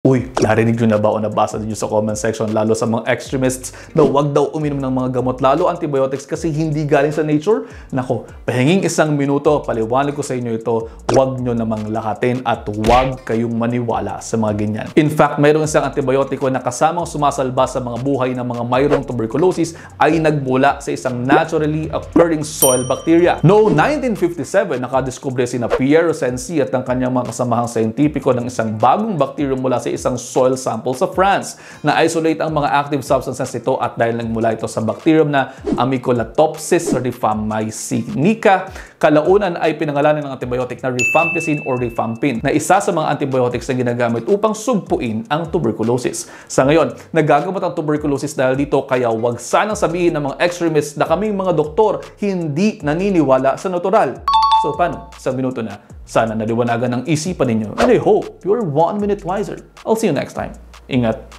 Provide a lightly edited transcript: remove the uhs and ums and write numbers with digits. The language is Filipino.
Uy, narinig nyo na ba o nabasa niyo sa comment section lalo sa mga extremists na huwag daw uminom ng mga gamot lalo antibiotics kasi hindi galing sa nature? Nako, pahinging isang minuto, paliwanag ko sa inyo ito, huwag nyo namang lakatin at huwag kayong maniwala sa mga ganyan. In fact, mayroong isang antibiotiko na kasamang sumasalba sa mga buhay ng mga mayroong tuberculosis ay nagmula sa isang naturally occurring soil bacteria. Noong 1957, nakadiskubre sina Pierre Rosensi at ang kanyang mga kasamahang scientifico ng isang bagong bacterium mula sa isang soil sample sa France na isolate ang mga active substances nito at dahil nagmula ito sa bacterium na Amycolatopsis rifamycinica, kalaunan ay pinangalanan ng antibiotic na rifampicin or rifampin na isa sa mga antibiotics na ginagamit upang sugpuin ang tuberculosis. Sa ngayon, nagagamot ang tuberculosis dahil dito kaya wag sanang sabihin ng mga extremists na kaming mga doktor hindi naniniwala sa natural. So paano? Isang minuto na. Sana naliwanagan ng isipan ninyo. And I hope you're 1 minute wiser. I'll see you next time. Ingat!